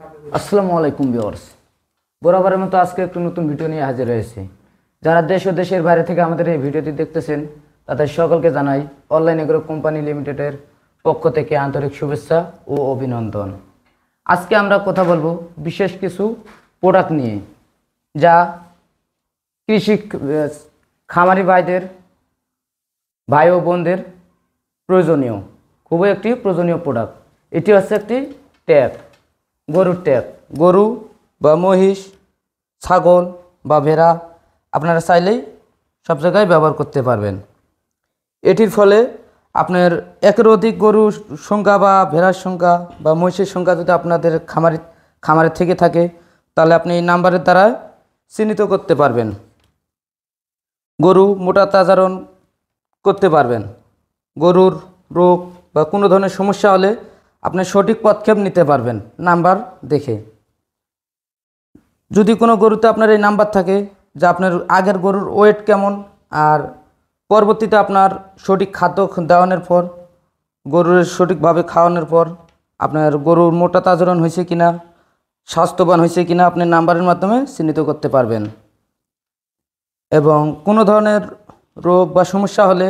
আসসালামু আলাইকুম ভিউয়ার্স, বরাবরের মতো আজকে একটু নতুন ভিডিও নিয়ে হাজির হয়েছি। যারা দেশ ও দেশের বাইরে থেকে আমাদের এই ভিডিওটি দেখতেছেন তাদের সকলকে জানাই অনলাইন এগ্রো কোম্পানি লিমিটেডের পক্ষ থেকে আন্তরিক শুভেচ্ছা ও অভিনন্দন। আজকে আমরা কথা বলবো বিশেষ কিছু প্রোডাক্ট নিয়ে, যা কৃষি খামারি ভাইদের ভাই ও বোনদের প্রয়োজনীয়, খুবই একটি প্রয়োজনীয় প্রোডাক্ট। এটি হচ্ছে একটি ট্যাপ, গরুর ট্যাপ। গরু বা মহিষ, ছাগল বা ভেড়া আপনারা চাইলেই সব জায়গায় ব্যবহার করতে পারবেন। এটির ফলে আপনার একের অধিক গরুর সংখ্যা বা ভেড়ার সংখ্যা বা মহিষের সংখ্যা যদি আপনাদের খামারে থেকে থাকে, তাহলে আপনি এই নাম্বারের দ্বারা চিহ্নিত করতে পারবেন, গরু মোটা তাজারণ করতে পারবেন। গরুর রোগ বা কোনো ধরনের সমস্যা হলে আপনি সঠিক পদক্ষেপ নিতে পারবেন নাম্বার দেখে। যদি কোনো গরুতে আপনার এই নাম্বার থাকে, যা আপনার আগের গরুর ওয়েট কেমন, আর পরবর্তীতে আপনার সঠিক খাদ্য দেওয়ানোর পর, গরুর সঠিকভাবে খাওয়ানোর পর আপনার গরুর মোটা তাজারণ হয়েছে কিনা, স্বাস্থ্যবান হয়েছে কিনা আপনি নাম্বারের মাধ্যমে চিহ্নিত করতে পারবেন। এবং কোনো ধরনের রোগ বা সমস্যা হলে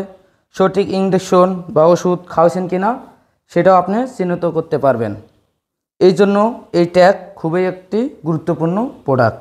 সঠিক ইনজেকশন বা ওষুধ খাওয়াছেন কিনা সেটাও আপনি চিহ্নিত করতে পারবেন। এই জন্য এই ট্যাগ খুবই একটি গুরুত্বপূর্ণ প্রোডাক্ট।